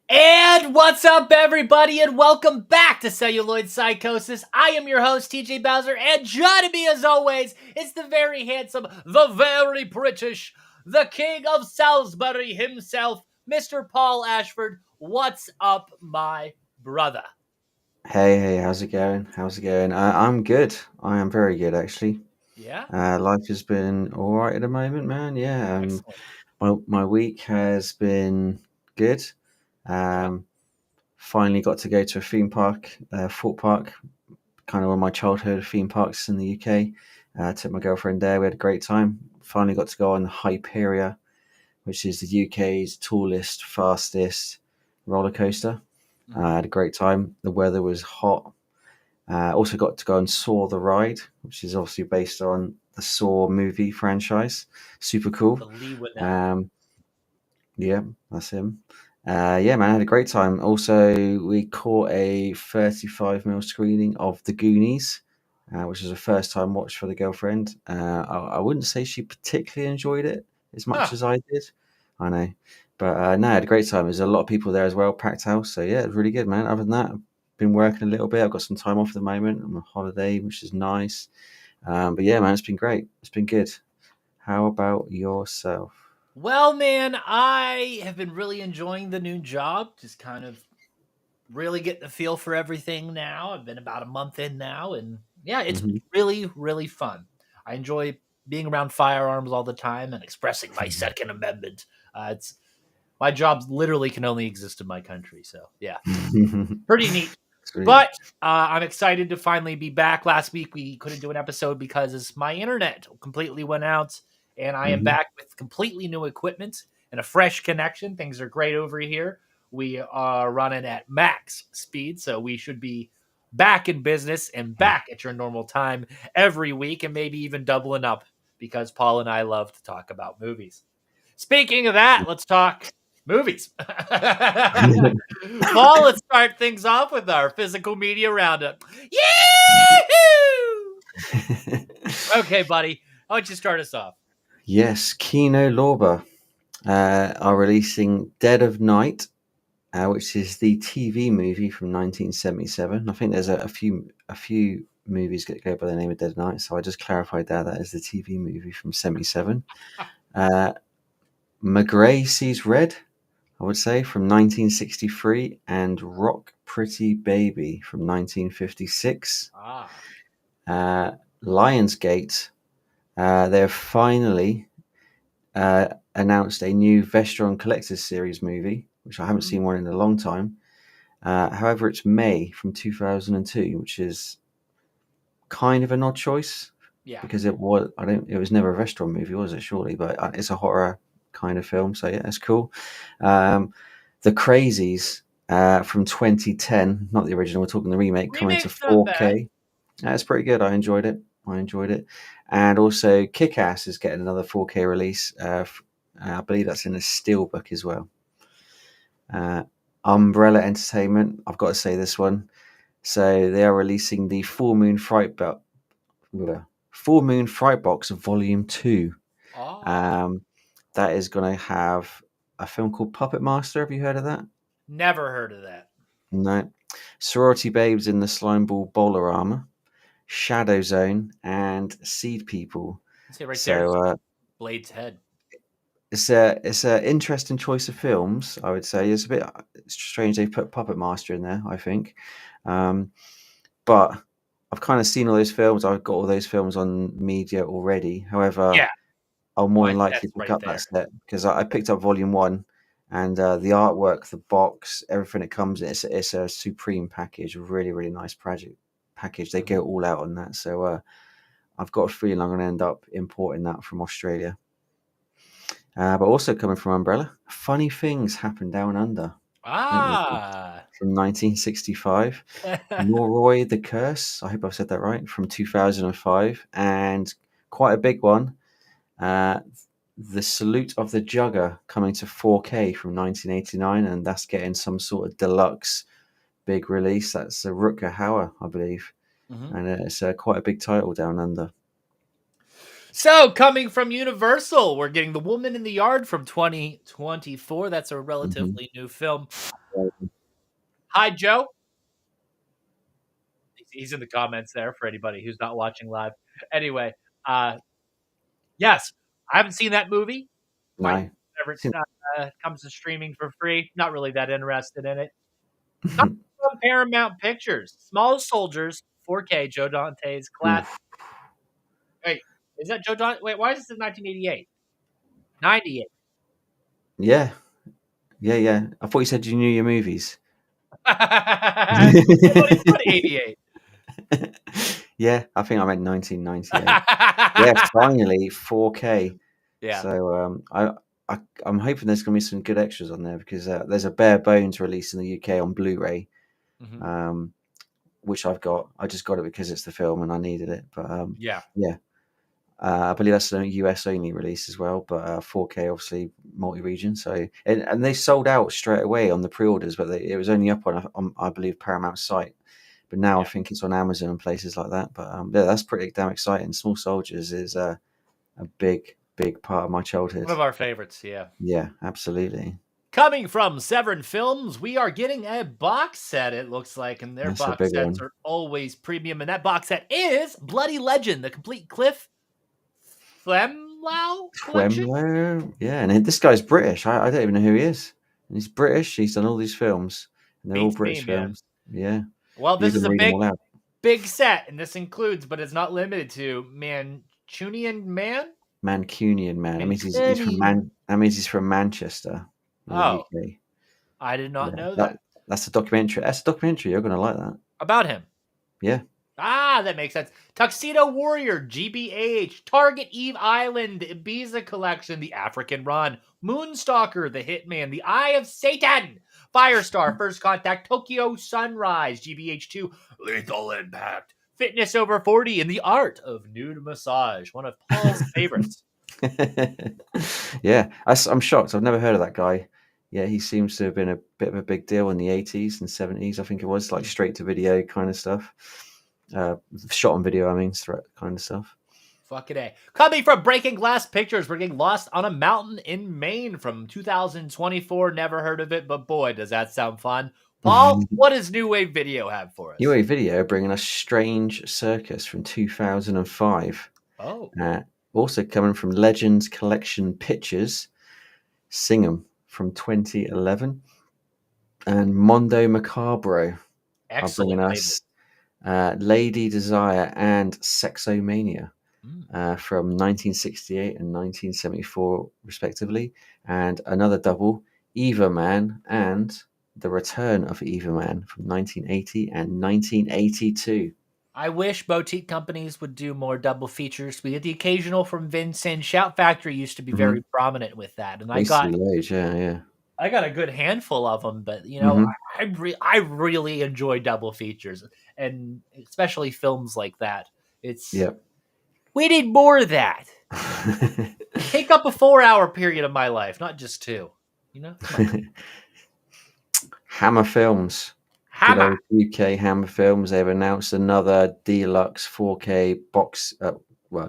And what's up, everybody, and welcome back to Celluloid Psychosis. I am your host, TJ Bowser, and joining me, as always, is the very handsome, the very British, the King of Salisbury himself, Mr. Paul Ashford. What's up, my brother? Hey, how's it going? I'm good. I am very good, actually. Yeah? Life has been all right at the moment, man. Yeah, Excellent. my week has been good. Yeah? Um, Finally got to go to a theme park, Fort Park, kind of one of my childhood theme parks in the UK. Took my girlfriend there. We had a great time. Finally got to go on Hyperia, which is the UK's tallest, fastest roller coaster. I had a great time. The weather was hot. Also got to go and Saw the Ride, which is obviously based on the Saw movie franchise. Super cool. The Lee Winnell. Um, yeah, that's him. Yeah, man, I had a great time. Also, we caught a 35mm screening of The Goonies, which was a first time watch for the girlfriend. I wouldn't say she particularly enjoyed it as much Huh. as I did. I know. But no, I had a great time. There's a lot of people there as well, packed house. So yeah, it was really good, man. Other than that, I've been working a little bit. I've got some time off at the moment. I'm on holiday, which is nice. But yeah, man, it's been great. It's been good. How about yourself? Well, man, I have been really enjoying the new job, just kind of really getting the feel for everything now. I've been about a month in now, and yeah, it's Hmm. really, really fun. I enjoy being around firearms all the time and expressing my Second Amendment. It's my job literally can only exist in my country, so yeah, pretty neat. Sweet. But I'm excited to finally be back. Last week we couldn't do an episode because my internet completely went out, and I am Hmm. back with completely new equipment and a fresh connection. Things are great over here. We are running at max speed, so we should be back in business and back at your normal time every week, and maybe even doubling up because Paul and I love to talk about movies. Speaking of that, let's talk movies. Paul, let's start things off with our physical media roundup. Yee-hoo! Okay, buddy. How about you start us off? Yes, Kino Lorber are releasing Dead of Night, which is the TV movie from 1977. I think there's a few movies that go by the name of Dead of Night, so I just clarified that is the TV movie from '77. Uh, McGray Sees Red, I would say, from 1963, and Rock Pretty Baby from 1956. Ah. Uh, Lionsgate, they've finally announced a new Vestron Collectors Series movie, which I haven't Mhm. seen one in a long time. However, it's May from 2002, which is kind of an odd choice Yeah. because it was never a Vestron movie, was it? Surely, but it's a horror kind of film, so yeah, it's cool. Um, the Crazies from 2010, not the original, we're talking the remake, coming to Remake's not bad. 4K. That's pretty good. I enjoyed it. And also, Kick Ass is getting another 4K release. I believe that's in a steelbook as well. Uh, Umbrella Entertainment, I've got to say this one. So they are releasing the Full Moon Fright Box Volume 2. Oh. Um, that is going to have a film called Puppet Master. Have you heard of that? Never heard of that. No. Sorority Babes in the Slimeball Bowler Armor, Shadow Zone, and Seed People. See right there. So Blade's head. it's a interesting choice of films. I would say it's a bit strange they put Puppet Master in there. I think, um, but I've kind of seen all those films. I've got all those films on media already. However, Yeah. I'll more My than likely set's pick right up that there. set because I picked up Volume One, and the artwork, the box, everything that comes in. It's a supreme package, a really really nice project package. They go Mhm. all out on that. So I've got a feeling I'm going to end up importing that from Australia. But also coming from Umbrella, Funny Things Happen Down Under. I think this is Ah. from 1965. Noroi the Curse, I hope I've said that right, from 2005. And quite a big one, uh, The Salute of the Jugger, coming to 4K from 1989. And that's getting some sort of deluxe big release. That's a Rutger Hauer, I believe. Mhm. And it's quite a big title down under. So, coming from Universal, we're getting The Woman in the Yard from 2024. That's a Hmm. relatively new film. Hi, Joe. He's in the comments there for anybody who's not watching live. Anyway, uh, yes, I haven't seen that movie. Might No. whenever it comes to streaming for free. Not really that interested in it. Come from Paramount Pictures. Small Soldiers, 4K, Joe Dante's class. Oof. Wait, is that Joe Dante? Wait, why is this in 1988? 98. Yeah. Yeah, yeah. I thought you said you knew your movies. I thought he put 88. Yeah, I think I meant 1998. Yeah, finally 4K. Yeah. So I'm hoping there's going to be some good extras on there because there's a bare bones release in the UK on Blu-ray, Mhm. which I've got. I just got it because it's the film and I needed it. But Yeah. yeah, I believe that's a US only release as well. But 4K obviously multi-region. So and they sold out straight away on the pre-orders, but it was only up on I believe Paramount's site. But now I Yeah. think it's on Amazon and places like that. But yeah, that's pretty damn exciting. Small Soldiers is a big part of my childhood. One of our favorites, yeah. Yeah, absolutely. Coming from Severin Films, we are getting a box set, it looks like, and their That's a box big sets one. are always premium. And that box set is Bloody Legend, the complete Cliff Flemlau collection. Twemlow, yeah, and this guy's British. I don't even know who he is. And he's British. He's done all these films, and they're all Beats me, British man. films. Yeah, Well, you this is can a read them all out. big set, and this includes, but it's not limited to, Mancunian Man? Mancunian man. That means he's from Mancunian. That means he's from Manchester, in the Oh, UK. I did not Yeah, know that. that's a documentary. That's a documentary. You're gonna like that. About him. Yeah. Ah, that makes sense. Tuxedo Warrior, GBH, Target Eve Island, the Ibiza Collection, The African Run, Moonstalker, The Hitman, The Eye of Satan, Firestar, First Contact, Tokyo Sunrise, GBH2, Lethal Impact, Fitness Over 40, and The Art of Nude Massage, one of Paul's favorites. Yeah, I'm shocked. I've never heard of that guy. Yeah, he seems to have been a bit of a big deal in the 80s and 70s. I think it was like straight to video kind of stuff. Shot on video, I mean, threat kind of stuff. Fucking A. Coming from Breaking Glass Pictures, we're getting Lost on a Mountain in Maine from 2024. Never heard of it, but boy, does that sound fun. Paul, what does New Wave Video have for us? New Wave Video bringing us Strange Circus from 2005. Oh. Also coming from Legends Collection Pictures, Sing 'em from 2011. And Mondo Macabro are bringing Excellent us Lady Desire and Sexomania. From 1968 and 1974, respectively, and another double, Eva Man and The Return of Eva Man from 1980 and 1982. I wish boutique companies would do more double features. We get the occasional from Vincent. Shout Factory used to be very prominent with that, and I Used to got be loads, yeah. a good handful of them. But I really enjoy double features, and especially films like that. Yep. We need more of that. Take up a 4-hour period of my life, not just 2. Hammer Films. Good Hammer. old UK Hammer Films. They've announced another deluxe 4K box,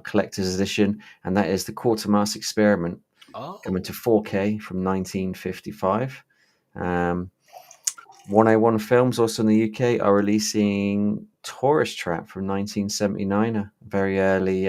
collector's edition, and that is the Quartermass Experiment, coming to 4K from 1955. 101 Films, also in the UK, are releasing Tourist Trap from 1979, a very early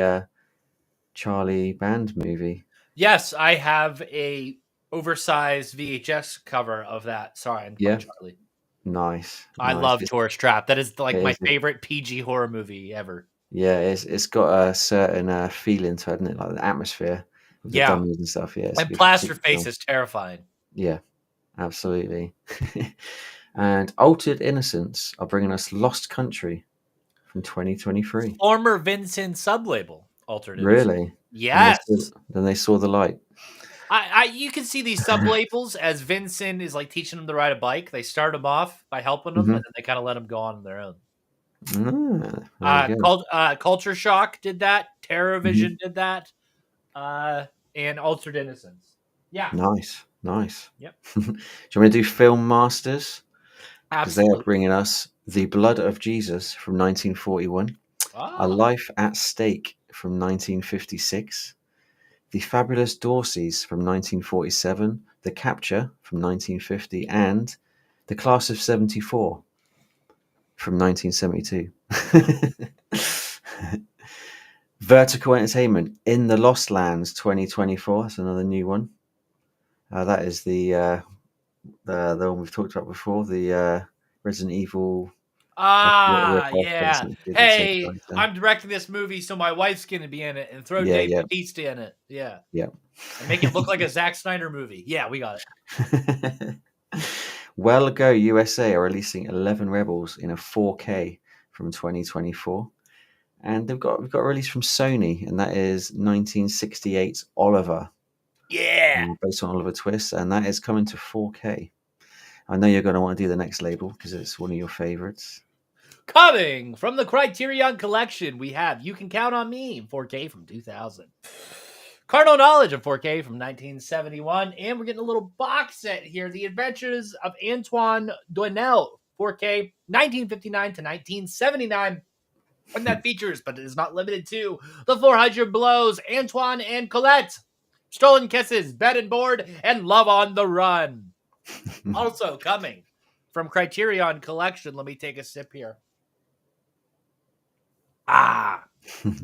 Charlie Band movie. Yes, I have a oversized VHS cover of that. Sorry, I'm Charlie. Nice. I love Tourist Trap. That is like my favorite PG horror movie ever. Yeah, it's got a certain feeling to it, hasn't it? Like the atmosphere with the dummies and stuff. Yeah, and Plasterface is terrifying. Yeah, absolutely. And Altered Innocence are bringing us Lost Country from 2023. Former Vincent sublabel, Altered Innocence. Really? Yes. Then they saw the light. You can see these sublabels as Vincent is like teaching them to ride a bike. They start them off by helping them, and then they kind of let them go on their own. Culture Shock did that. TerrorVision did that. And Altered Innocence. Yeah. Nice. Yep. Do you want me to do Film Masters? Because they Absolutely. are bringing us The Blood of Jesus from 1941, A Life at Stake from 1956, The Fabulous Dorseys from 1947, The Capture from 1950, and The Class of 74 from 1972. Vertical Entertainment, In the Lost Lands 2024. That's another new one. That is the one we've talked about before, the Resident Evil rip-off, Yeah. basically, the same Hey, character. I'm directing this movie, so my wife's gonna be in it, and throw Yeah, Dave yeah. Bautista in it. Yeah, Yeah. and make it look like a Zack Snyder movie. Yeah, we got it. Well Ago USA are releasing 11 Rebels in a 4K from 2024. And we've got a release from Sony, and that is 1968's Oliver, Yeah. based on Oliver Twist, and that is coming to 4K. I know you're going to want to do the next label because it's one of your favorites. Coming from the Criterion Collection, we have You Can Count on Me, 4K from 2000. Carnal Knowledge in 4K from 1971. And we're getting a little box set here. The Adventures of Antoine Doinel, 4K, 1959 to 1979. And that features, but it is not limited to, The 400 Blows, Antoine and Colette, Stolen Kisses, Bed and Board, and Love on the Run. Also coming from Criterion Collection. Let me take a sip here.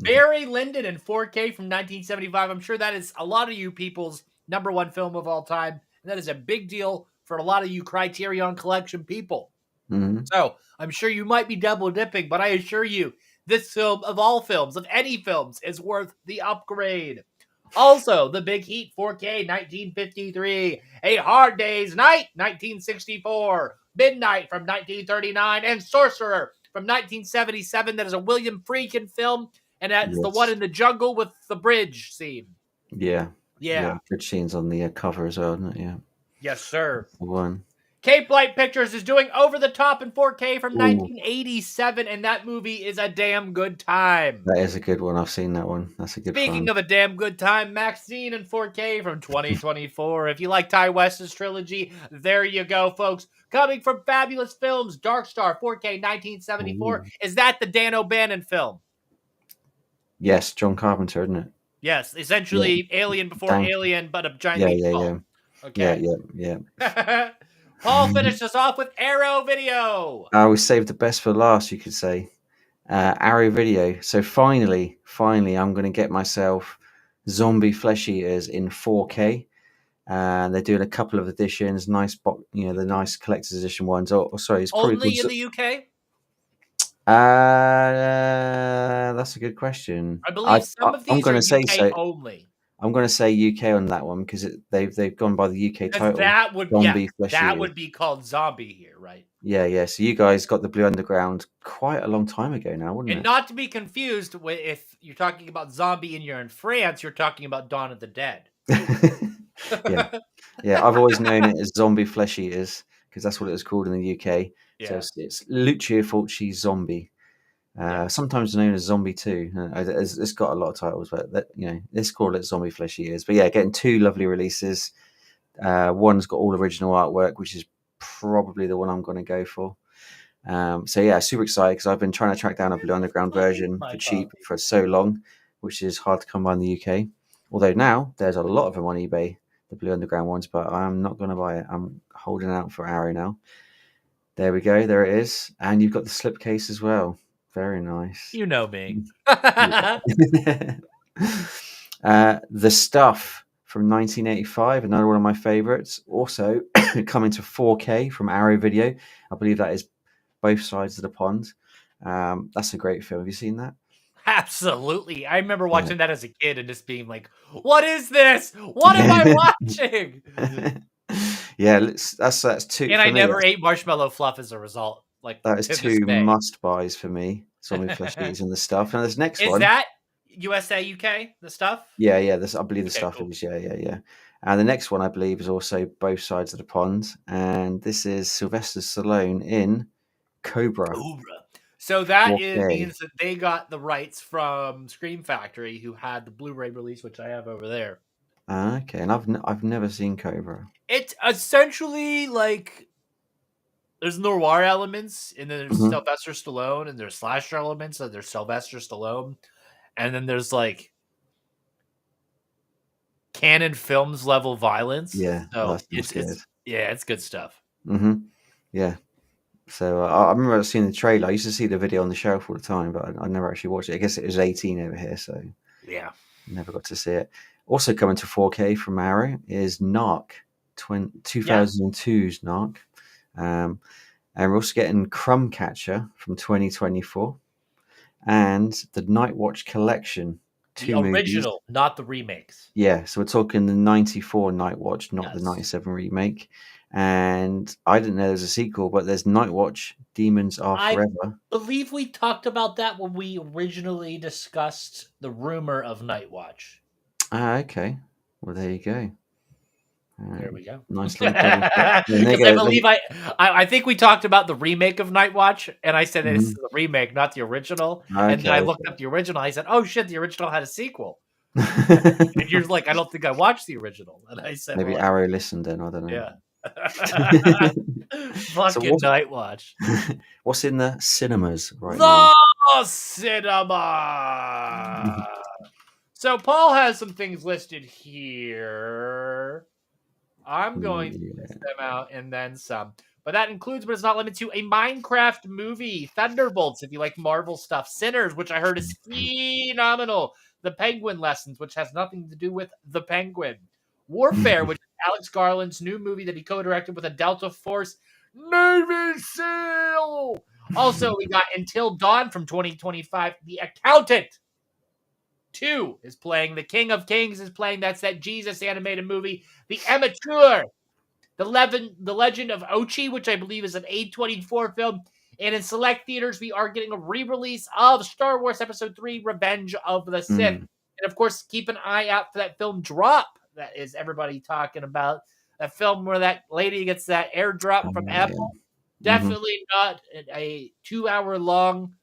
Barry Lyndon in 4K from 1975. I'm sure that is a lot of you people's number one film of all time. And that is a big deal for a lot of you Criterion Collection people. Mm-hmm. So I'm sure you might be double dipping, but I assure you, this film, of all films, of any films, is worth the upgrade. Also, The Big Heat 4K 1953, A Hard Day's Night 1964, Midnight from 1939, and Sorcerer from 1977. That is a William Friedkin film, and that's the one in the jungle with the bridge scene. Yeah. Yeah. Bridge scenes on the cover as well, isn't it? Yeah. Yes, sir. The one. Cape Light Pictures is doing Over the Top in 4K from 1987, and that movie is a damn good time. That is a good one. I've seen that one. That's a good Speaking of a damn good time, Maxine in 4K from 2024. If you like Ty West's trilogy, there you go, folks. Coming from Fabulous Films, Dark Star 4K 1974. Ooh. Is that the Dan O'Bannon film? Yes, John Carpenter, isn't it? Yes, essentially Alien before Alien, but a giant meatball. Okay. Yeah. Paul finished us off with Arrow Video. We saved the best for last, you could say. Arrow Video. So finally, I'm going to get myself Zombie Flesh Eaters in 4K. And they're doing a couple of editions, nice box, the nice collector's edition ones. Sorry, it's probably only in the UK. That's a good question. I believe some of these I'm going are to say UK so. only. I'm going to say UK on that one because they've gone by the UK title. That would would be called Zombie here, right? Yeah. So you guys got the Blue Underground quite a long time ago now, wouldn't it? And not to be confused with if you're talking about Zombie and you're in France, you're talking about Dawn of the Dead. Yeah. I've always known it as Zombie Flesh Eaters because that's what it was called in the UK. Yeah. So it's Lucio Fulci's Zombie. Sometimes known as Zombie 2. It's got a lot of titles, but let's call it Zombie Flesh Eaters. But yeah, getting two lovely releases. One's got all original artwork, which is probably the one I'm going to go for. So yeah, super excited because I've been trying to track down a Blue Underground version for cheap for so long, which is hard to come by in the UK. Although now there's a lot of them on eBay, the Blue Underground ones, but I'm not going to buy it. I'm holding out for Arrow now. There we go. There it is. And you've got the slipcase as well. Very nice. You know me. The Stuff from 1985, another one of my favorites. Also coming to 4K from Arrow Video. I believe that is Both Sides of the Pond. That's a great film. Have you seen that? Absolutely. I remember watching that as a kid and just being like, what is this? What am I watching? Yeah, that's two. And I never ate marshmallow fluff as a result. Like that is two must buys for me. Zombie Flesh Eaters and The Stuff. And this next one is that USA UK, The Stuff? Yeah. I believe The Stuff is yeah. And the next one I believe is also Both Sides of the Pond, and this is Sylvester Stallone in Cobra. So that means that they got the rights from Scream Factory, who had the Blu-ray release, which I have over there. Okay, and I've never seen Cobra. It's essentially like there's noir elements, and then there's Sylvester Stallone, and there's slasher elements, and there's Sylvester Stallone, and then there's like Canon Films level violence. Yeah, so it's good stuff. Mm-hmm. Yeah. So I remember seeing the trailer. I used to see the video on the shelf all the time, but I never actually watched it. I guess it was 18 over here, so Yeah. never got to see it. Also coming to 4K from Arrow is Narc, Yeah. 2002's Narc. And we're also getting Crumb Catcher from 2024 and the Night Watch Collection, The 2 movies. original, not the remakes. Yeah, so we're talking the 94 Night Watch, not the Yes. 97 remake. And I didn't know there's a sequel, but there's Night Watch, Demons Are I Forever. believe we talked about that when we originally discussed the rumor of Night Watch. Ah, okay. Well, there you go. There we go. Nice little double check. Then there you Because I go. believe I think we talked about the remake of Night Watch, and I said it's Mhm. the remake, not the original. And then I Okay. looked up the original. I said, "Oh shit, the original had a sequel." And you're like, "I don't think I watched the original." And I said, Maybe "Well, Arrow listened then. I don't know. yeah." So Fucking Night Watch. what's in the cinemas right now? The cinema. So Paul has some things listed here. I'm going to Yeah. list them out and then some. But that includes, but it's not limited to, a Minecraft movie, Thunderbolts, if you like Marvel stuff, Sinners, which I heard is phenomenal, The Penguin Lessons, which has nothing to do with the Penguin, Warfare, which is Alex Garland's new movie that he co-directed with a Delta Force Navy SEAL. Also, we got Until Dawn from 2025, The Accountant 2 is playing, The King of Kings is playing, that's that Jesus animated movie, The Amateur, the Legend of Ochi, which I believe is an A24 film. And in select theaters, we are getting a re-release of Star Wars Episode 3, Revenge of the Sith. Mm. And of course, keep an eye out for that film Drop that is everybody talking about. That film where that lady gets that airdrop Oh, from yeah. Apple. Mhm. Definitely not a 2-hour long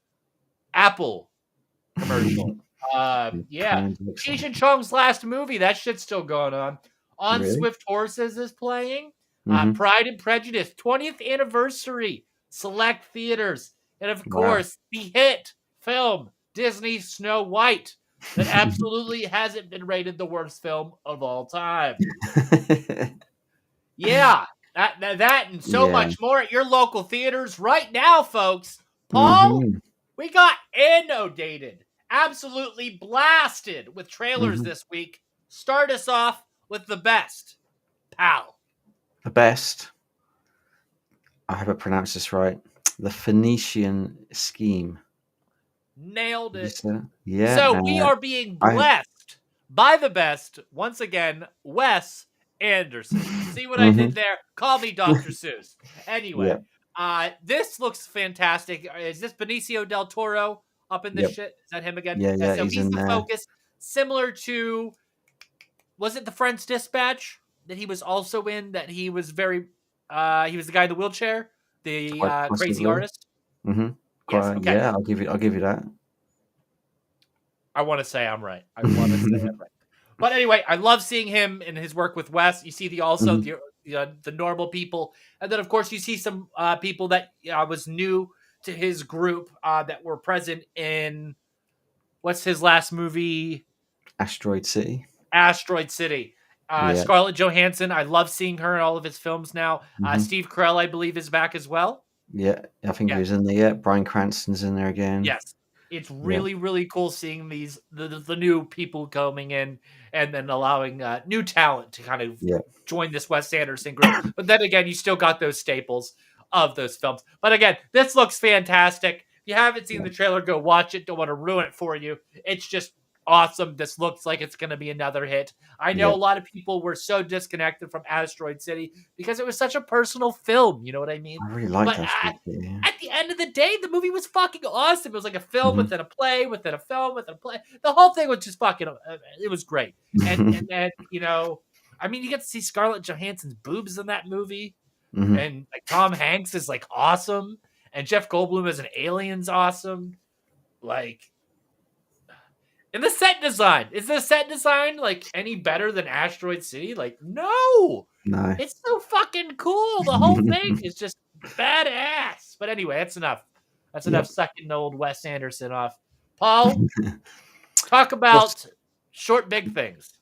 Apple commercial. Yeah. Kind of looks Cheech like. and Chong's last movie, that shit's still going on. On Really? Swift Horses is playing. Mhm. Pride and Prejudice, 20th anniversary, select theaters. And of Wow. course, the hit film, Disney Snow White, that absolutely hasn't been rated the worst film of all time. Yeah, that and so Yeah. much more at your local theaters right now, folks. Paul, Mhm. we got inundated, absolutely blasted with trailers Mhm. this week. Start us off with the best, pal. The best. I hope I pronounced this right. The Phoenician Scheme. Nailed Did you it. say that? Yeah. So we are being I. blessed by the best, once again, Wes Anderson. See what I Mhm. did there? Call me Dr. Seuss. Anyway, Yep. this looks fantastic. Is this Benicio del Toro up in this Yep. shit? Is that him again? Yeah. Yeah, Yeah. so He's he's in the there. focus, similar to, was it The French Dispatch that he was also in, that he was he was the guy in the wheelchair, the Quite crazy possibly. artist? Mhm. Yes, Quite. okay. Yeah. I'll give you that. I want to say I'm right. I want to say I'm right. But anyway, I love seeing him in his work with Wes. You see Mhm. the normal people, and then of course you see some people that was new to his group that were present in, what's his last movie? Asteroid City. Asteroid City. Yeah. Scarlett Johansson. I love seeing her in all of his films now. Mhm. Steve Carell, I believe, is back as well. Yeah. I think he Yeah. was in there. Yeah. Bryan Cranston's in there again. Yes. It's Yeah. really, really cool seeing the new people coming in and then allowing new talent to kind of Yeah. join this Wes Anderson group. But then again, you still got those staples of those films. But again, this looks fantastic. If you haven't seen Yeah. the trailer, go watch it. Don't want to ruin it for you. It's just awesome. This looks like it's going to be another hit. I know Yeah. a lot of people were so disconnected from Asteroid City because it was such a personal film. You know what I mean? I really liked But Asteroid City. Yeah. at the end of the day, the movie was fucking awesome. It was like a film Mhm. within a play, within a film, within a play. The whole thing was just fucking. It was great. And then I mean, you get to see Scarlett Johansson's boobs in that movie, Mhm. and like Tom Hanks is like awesome, and Jeff Goldblum as an alien's awesome. Like, and the set design, is the set design like any better than Asteroid City? Like, no. No. It's so fucking cool. The whole thing is just badass. But anyway, that's enough. That's enough Yep. sucking old Wes Anderson off. Paul, talk What's about short big things.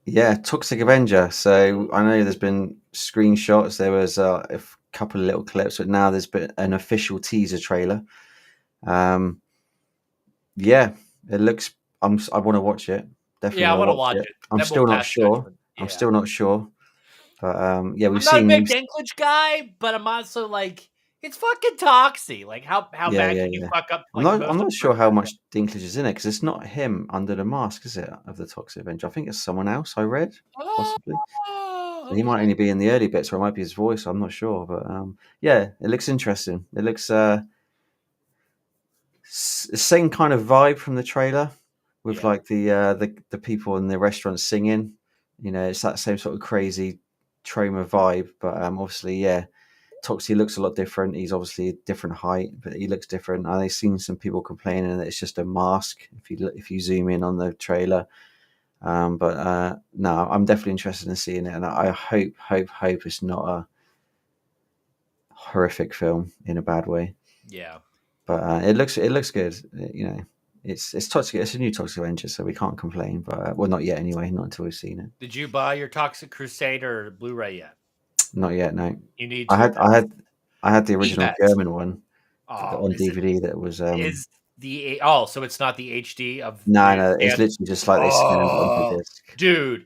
Yeah, Toxic Avenger. So I know there's been screenshots. There was a couple of little clips, but now there's been an official teaser trailer. Yeah, it looks. I want to watch it. Definitely Yeah, I want to want to watch watch it. it. I'm Then we'll still not pass sure. judgment. I'm Yeah. still not sure. But yeah, we've I'm not a seen. big Dinklage guy, but I'm also like, it's fucking Toxie. Like, how Yeah, bad yeah, can you yeah. fuck up I'm like the not. most I'm not sure important how actor? much Dinklage is in it because it's not him under the mask, is it? Of the Toxic Avenger, I think it's someone else. I read possibly. Oh, So he might okay. only be in the early bits, or it might be his voice. I'm not sure, but yeah, it looks interesting. It looks same kind of vibe from the trailer, with Yeah. like the people in the restaurant singing. You know, it's that same sort of crazy trauma vibe. But obviously, yeah, Toxie looks a lot different. He's obviously a different height, but he looks different. I've seen some people complaining that it's just a mask if you zoom in on the trailer. But no, I'm definitely interested in seeing it, and I hope it's not a horrific film in a bad way. Yeah. But it looks good. You know, it's toxic. It's a new Toxic Avenger, so we can't complain. But well, not yet anyway. Not until we've seen it. Did you buy your Toxic Crusader Blu-ray yet? Not yet. No, You need I to. had I had I had the The original best. German one Oh, on is it? DVD. That was Is the so it's not the HD of no, the no. It's scan. literally just like they scanned it onto Oh, the disc. dude.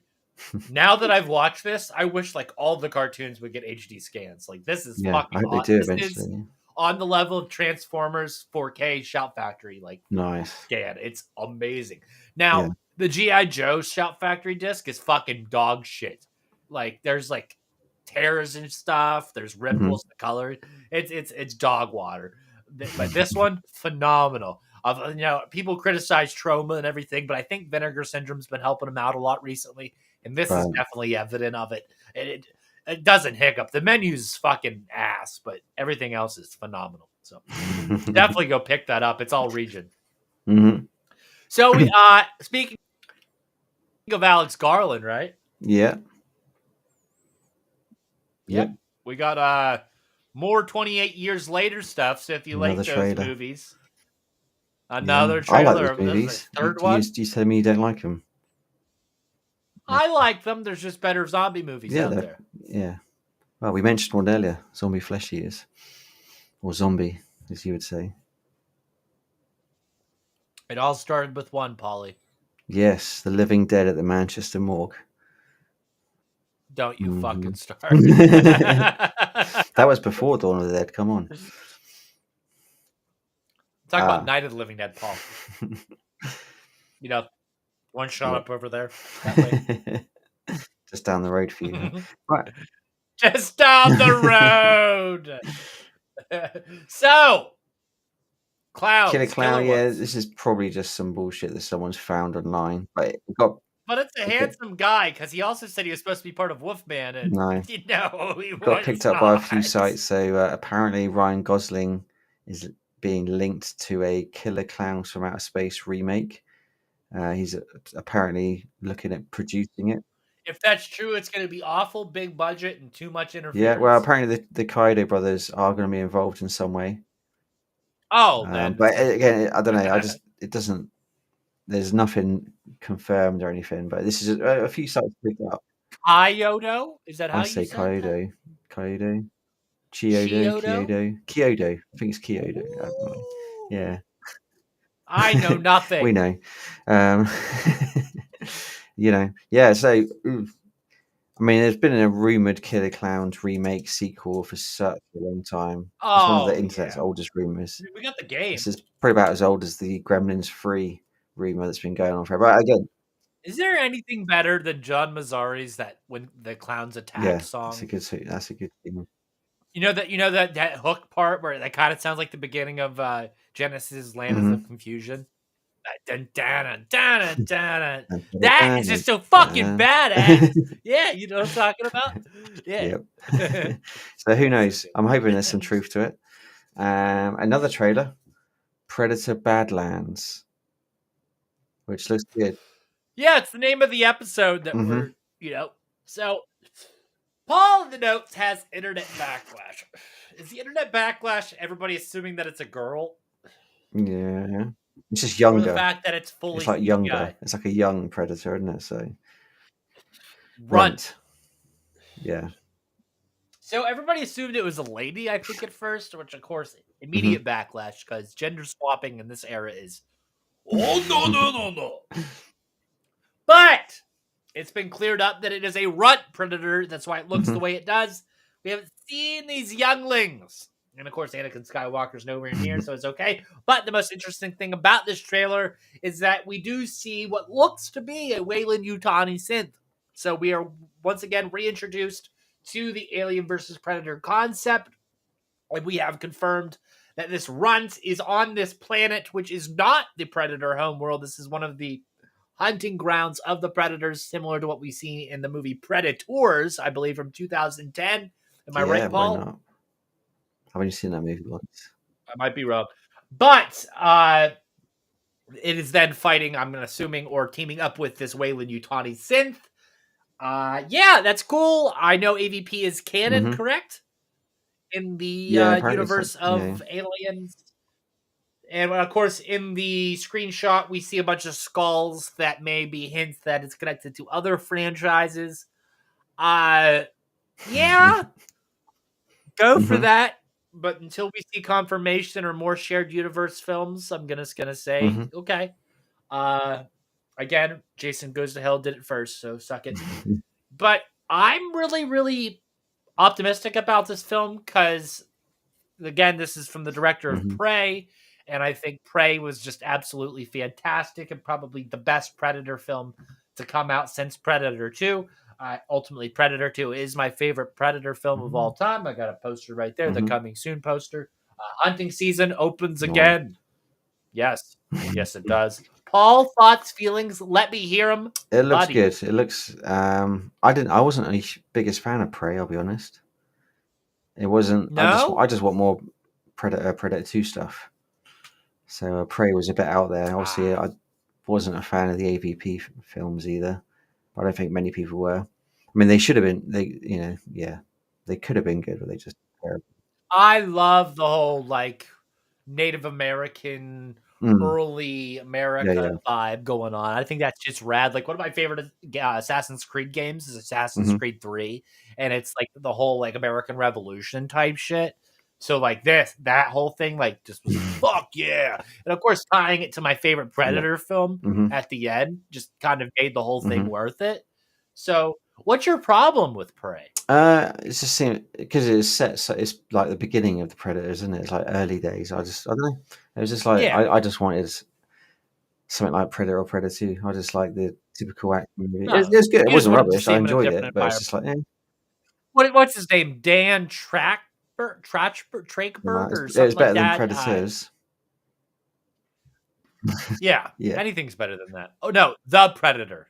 Now that I've watched this, I wish like all the cartoons would get HD scans. Like this is Yeah, I fucking hope they do this is eventually. on the level of Transformers 4K Shout Factory like Nice. scan. It's amazing. Yeah. Now, the GI Joe Shout Factory disc is fucking dog shit. Like there's like tears and stuff, there's Hmm. ripples, the color. It's dog water. But this one phenomenal. People criticize trauma and everything, but I think Vinegar Syndrome's been helping him out a lot recently, and this is Right. definitely evident of it. It doesn't hiccup. The menu's fucking ass, but everything else is phenomenal. So definitely go pick that up. It's all region. Hmm. So we speaking of Alex Garland, right? Yeah. Yep. Yep. We got more 28 years later stuff. So if you Another like those trailer. movies, Yeah, another I like those trailer. This is the movies. third one. You tell me you don't like them. I like them. There's just better zombie movies Yeah, out there. yeah. Well, we mentioned one earlier, zombie flesh eaters, or zombie, as you would say. It all started with one, Polly. Yes, the living dead at the Manchester morgue. Don't you fucking start. That was before Dawn of the Dead. Come on. Talk about Night of the Living Dead, Paul. One shot Yeah. up over there. That way. Just down the road for you. Huh? Right. Just down the road. So, clowns. Killer Clown, Killer yeah, ones. this is probably just some bullshit that someone's found online. But it got But it's a handsome guy because he also said he was supposed to be part of Wolfman, and no. he Got was picked up by a few not. sites. So apparently Ryan Gosling is being linked to a Killer Clowns from Outer Space remake. He's apparently looking at producing it. If that's true, it's going to be awful big budget and too much Yeah, interference. well, apparently the Kaido brothers are going to be involved in some way. Oh, then. But again, I don't know. It doesn't. There's nothing confirmed or anything. But this is a few sites picked up. Kyoto? Is that how I you say said that? Kaido, Kyoto. I think it's Kyoto. I don't know. Yeah. I know nothing. We know. Yeah. So, I mean, there's been a rumored Killer Clowns remake sequel for such a long time. It's one of the internet's oldest rumors. We got the game. This is probably about as old as the Gremlins 3 rumor that's been going on forever. But again, is there anything better than John Mazzari's "That When the Clowns Attack" song? That's a good thing. You know that hook part where that kind of sounds like the beginning of Genesis' "Land of Confusion." Dun, dun, dun, dun, dun, dun. That is just so fucking badass. Yeah, you know what I'm talking about? Yeah. Yep. So who knows? I'm hoping there's some truth to it. Another trailer, Predator Badlands, which looks good. Yeah, it's the name of the episode that we're, So, Paul in the notes has internet backlash. Is the internet backlash everybody assuming that it's a girl? Yeah. It's just Or younger. the fact that it's fully It's like younger. CGI? It's like a young predator, isn't it? So Runt. Yeah. So everybody assumed it was a lady, I think, at first, which of course Mm-hmm. immediate backlash because gender swapping in this era is no. But it's been cleared up that it is a runt predator. That's why it looks the way it does. We haven't seen these younglings. And of course, Anakin Skywalker's nowhere near, so it's okay. But the most interesting thing about this trailer is that we do see what looks to be a Weyland Yutani synth. So we are once again reintroduced to the Alien versus Predator concept. And we have confirmed that this runt is on this planet, which is not the Predator homeworld. This is one of the hunting grounds of the predators, similar to what we see in the movie Predators, I believe, from 2010. Am I right, Why Paul? not? I've only seen that movie once. I might be wrong. But it is then fighting, I'm assuming, or teaming up with this Weyland Yutani synth. Yeah, that's cool. I know AVP is canon, correct? In the universe of Aliens. And of course, in the screenshot, we see a bunch of skulls that may be hints that it's connected to other franchises. Yeah, go for that. But until we see confirmation or more shared universe films, I'm gonna say okay. Again, Jason Goes to Hell did it first, so suck it. But I'm really, really optimistic about this film because, again, this is from the director of Prey, and I think Prey was just absolutely fantastic and probably the best Predator film to come out since Predator 2. Ultimately, Predator 2 is my favorite Predator film of all time. I got a poster right there, the coming soon poster. Hunting season opens again. Yes. Yes, it does. Paul, thoughts, feelings? Let me hear them. It looks good. It looks. I wasn't a biggest fan of Prey. I'll be honest. It wasn't. No? I just want more Predator 2 stuff. So Prey was a bit out there. Obviously, I wasn't a fan of the AVP films either. I don't think many people were. I mean, they should have been. They could have been good, but they just terrible. I love the whole Native American, early America vibe going on. I think that's just rad. Like one of my favorite Assassin's Creed games is Assassin's Creed 3, and it's like the whole American Revolution type shit. So that whole thing just was fuck yeah. And of course tying it to my favorite Predator film at the end just kind of made the whole thing worth it. So what's your problem with Prey? It's just because it's set. So it's like the beginning of the Predators, isn't it? It's like early days. I don't know. It was just like I just wanted something like Predator or Predator 2. I just like the typical action movie. No, It was good. It wasn't rubbish. I enjoyed it, but environment. it's just like, What's his name? Dan Trackberg or something it's better like that. than Predators. Yeah, anything's better than that. Oh no, The Predator.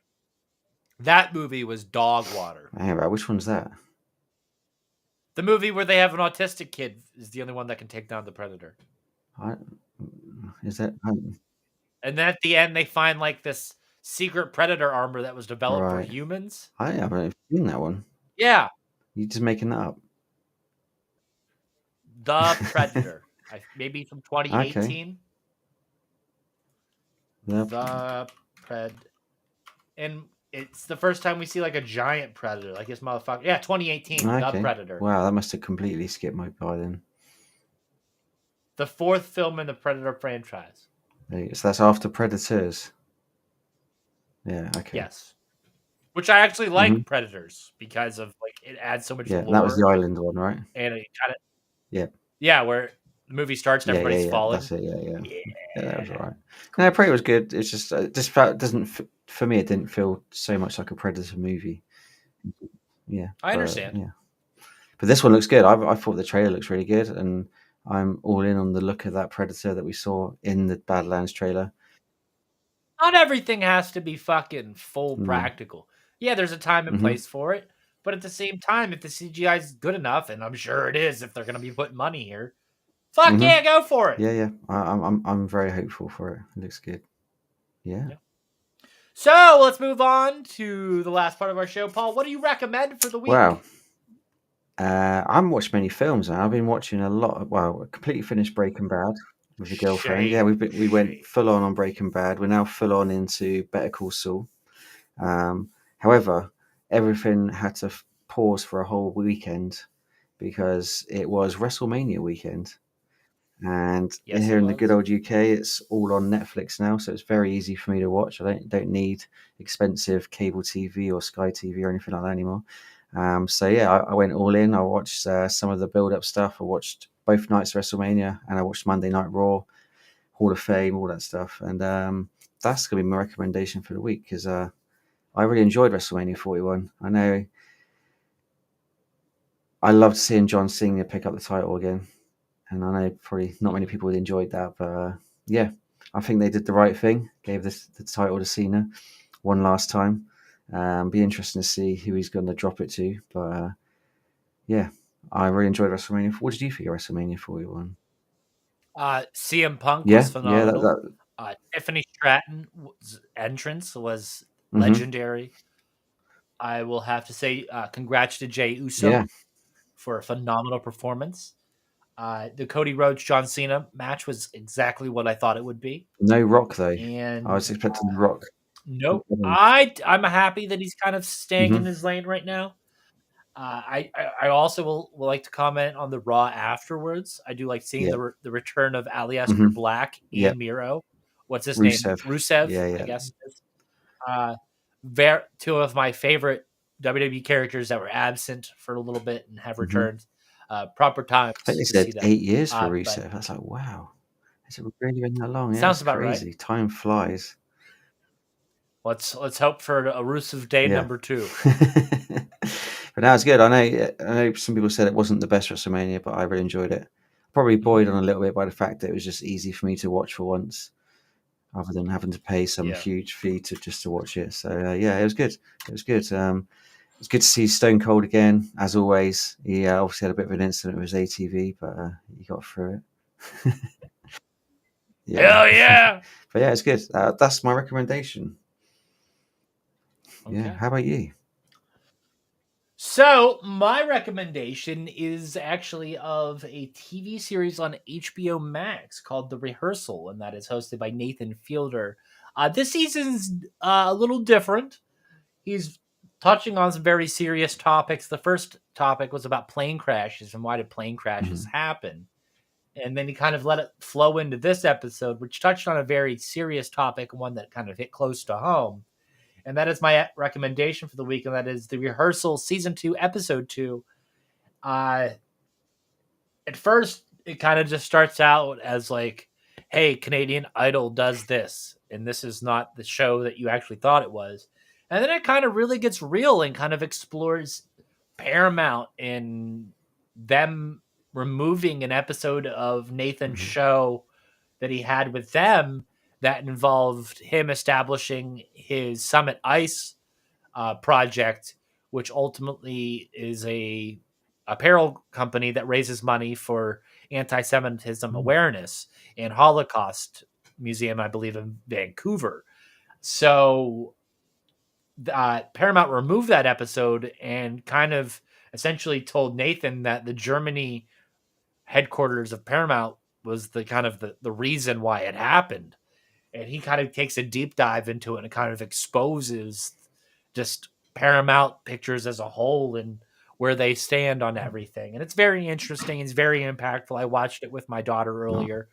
That movie was dog water. Hang about, which one's that? The movie where they have an autistic kid is the only one that can take down the Predator. Is that? And then at the end, they find this secret Predator armor that was developed for humans. I haven't seen that one. Yeah. You're just making that up. The Predator. Maybe from 2018. Okay. The Pred. And it's the first time we see a giant predator, this motherfucker. Yeah, 2018, The Predator. Wow, that must have completely skipped my by then. The fourth film in the Predator franchise. So that's after Predators. Yeah, okay. Yes. Which I actually like Predators because of it adds so much lore. That was the island one, right? And it kind of Yeah, where the movie starts and everybody's falling. That's it. Yeah, that was all right. No, Prey was good. It's just for me. It didn't feel so much like a Predator movie. Yeah, I understand. Yeah, but this one looks good. I thought the trailer looks really good, and I'm all in on the look of that Predator that we saw in the Badlands trailer. Not everything has to be fucking full practical. Yeah, there's a time and place for it, but at the same time, if the CGI is good enough, and I'm sure it is, if they're going to be putting money here, fuck yeah, go for it. Yeah. I'm very hopeful for it. It looks good. Yeah. So let's move on to the last part of our show, Paul. What do you recommend for the week? Wow. I haven't watched many films now. I've been watching a lot. I completely finished Breaking Bad with a girlfriend. Yeah, we went full on Breaking Bad. We're now full on into Better Call Saul. However, everything had to pause for a whole weekend because it was WrestleMania weekend. And Yes, it here in the good was. old UK, it's all on Netflix now, so it's very easy for me to watch. I don't need expensive cable TV or Sky TV or anything like that anymore. So yeah, I went all in. I watched some of the build-up stuff. I watched both nights of WrestleMania, and I watched Monday Night Raw, Hall of Fame, all that stuff. And that's gonna be my recommendation for the week because I really enjoyed WrestleMania 41. I know I loved seeing John Cena pick up the title again. And I know probably not many Mhm. people enjoyed that, but yeah, I think they did the right thing. Gave the title to Cena one last time. Be interesting to see who he's going to drop it to. But yeah, I really enjoyed WrestleMania. What did you think of WrestleMania 41? CM Punk was Yeah, yeah, that, phenomenal. that Tiffany Stratton's entrance was mm-hmm. legendary. I will have to say, congrats to Jay Yeah, Uso for a phenomenal performance. The Cody Rhodes John Cena match was exactly what I thought it would be, no Rock though. I and was expecting the Rock. nope. I'm happy that he's kind of staying in Mm-hmm. his lane right now. I also will like to comment on the Raw afterwards. I do like seeing Yeah, the return of Aleister mm-hmm. Black Yeah, and Miro. What's his name? Rusev. Rusev, Yeah, I yeah. guess. Uh, two of my favorite WWE characters that were absent for a little bit and have Mm-hmm. returned. Proper I think times they to said see them. 8 years for But Rusev. That's like wow. Has it really been that long? Yeah, sounds it's about right. crazy. Time flies. Let's hope for a Rusev Day Yeah. number two. But now it's good. I know some people said it wasn't the best WrestleMania, but I really enjoyed it. Probably Mhm. buoyed on a little bit by the fact that it was just easy for me to watch for once, other than having to pay some Yeah. huge fee to just to watch it. So yeah, it was good. It was good. It's good to see Stone Cold again, as always. He obviously had a bit of an incident with his ATV, but he got through it. Yeah. Hell yeah. But yeah, it's good. That's my recommendation. Yeah. Okay. How about you? So, my recommendation is actually of a TV series on HBO Max called The Rehearsal, and that is hosted by Nathan Fielder. This season's a little different. He's touching on some very serious topics. The first topic was about plane crashes and why did plane crashes Hmm. happen. And then he kind of let it flow into this episode, which touched on a very serious topic, one that kind of hit close to home. And that is my recommendation for the week, and that is The Rehearsal Season 2, Episode 2. Uh, at first, it kind of just starts out as like, hey, Canadian Idol does this, and this is not the show that you actually thought it was. And then it kind of really gets real and kind of explores Paramount and them removing an episode of Nathan's Hmm. show that he had with them that involved him establishing his Summit Ice project, which ultimately is a apparel company that raises money for anti-Semitism awareness and Holocaust Museum, I believe, in Vancouver. So Paramount removed that episode and kind of essentially told Nathan that the Germany headquarters of Paramount was the kind of the reason why it happened. And he kind of takes a deep dive into it and kind of exposes just Paramount Pictures as a whole and where they stand on everything. And it's very interesting. It's very impactful. I watched it with my daughter No. earlier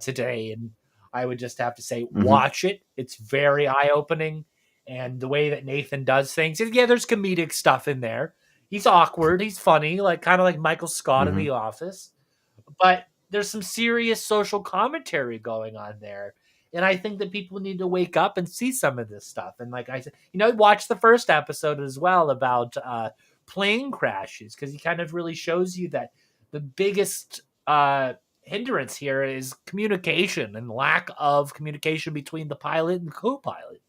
today, and I would just have to say, Hmm. watch it. It's very eye opening. And the way that Nathan does things, and yeah, there's comedic stuff in there. He's awkward. He's funny, like kind of like Michael Scott in Hmm. The Office, but there's some serious social commentary going on there. And I think that people need to wake up and see some of this stuff. And like I said, watch the first episode as well about plane crashes, because he kind of really shows you that the biggest hindrance here is communication and lack of communication between the pilot and the co-pilot.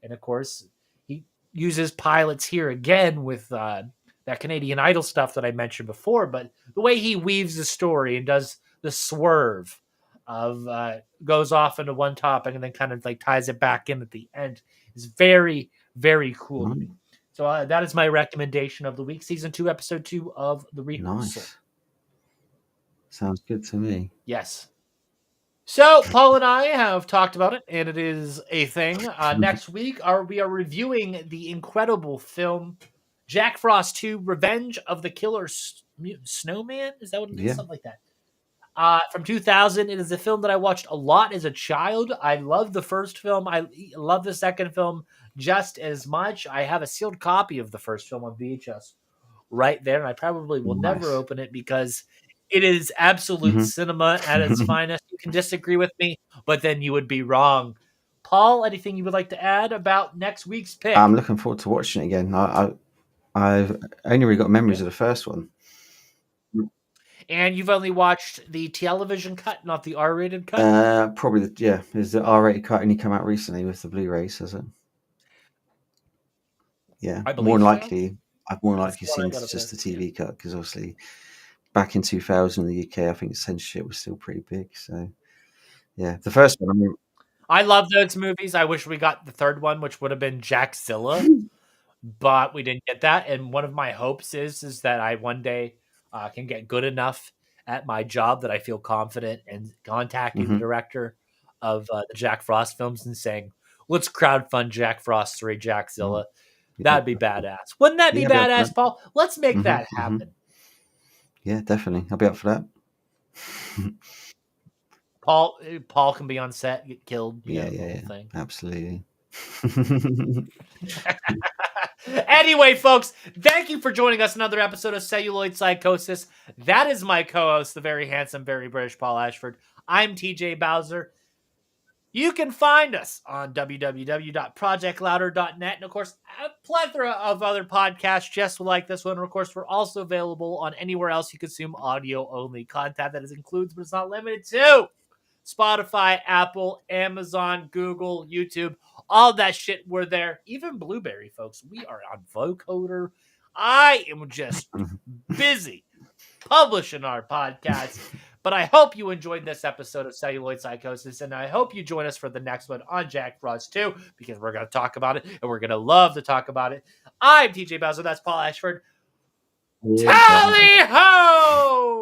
And of course, he uses pilots here again with that Canadian Idol stuff that I mentioned before. But the way he weaves the story and does the swerve of goes off into one topic and then kind of like ties it back in at the end is very, very cool to No. me. So that is my recommendation of the week, season 2, episode 2 of The Rehearsal. Nice. Sounds good to me. Yes. So Paul and I have talked about it, and it is a thing. Next week, we are reviewing the incredible film Jack Frost 2, Revenge of the Killer Snowman? Is that what it is? Yeah. Something like that. From 2000. It is a film that I watched a lot as a child. I love the first film. I love the second film just as much. I have a sealed copy of the first film on VHS right there, and I probably will never Nice. open it because it is absolute cinema at its finest. You can disagree with me, but then you would be wrong. Paul, anything you would like to add about next week's pick? I'm looking forward to watching it again. I've only really got memories of the first one. And you've only watched the television cut, not the R-rated cut? Probably, is the R-rated cut only come out recently with the Blu-rays, has it? Yeah, I more believe than so. likely, I've more than likely what I seen got up just the there, TV cut, because obviously back in 2000 in the UK, I think censorship was still pretty big. So yeah, the first one, I mean, I love those movies. I wish we got the third one, which would have been Jackzilla, but we didn't get that. And one of my hopes is that I one day can get good enough at my job that I feel confident in contacting the director of the Jack Frost films and saying, let's crowdfund Jack Frost 3 Jackzilla. That'd be badass. Wouldn't that be badass, Paul? Let's make that happen. Yeah, definitely. I'll be up for that. Paul can be on set, get killed. Yeah, thing. Absolutely. Anyway, folks, thank you for joining us another episode of Celluloid Psychosis. That is my co-host, the very handsome, very British Paul Ashford. I'm TJ Bowser. You can find us on www.projectlouder.net, and of course, a plethora of other podcasts just like this one. Of course, we're also available on anywhere else you consume audio-only content. That includes, but it's not limited to, Spotify, Apple, Amazon, Google, YouTube, all that shit. We're there. Even Blueberry, folks. We are on Vocoder. I am just busy publishing our podcast. But I hope you enjoyed this episode of Celluloid Psychosis, and I hope you join us for the next one on Jack Frost 2, because we're going to talk about it, and we're going to love to talk about it. I'm TJ Bowser. That's Paul Ashford. Tally ho!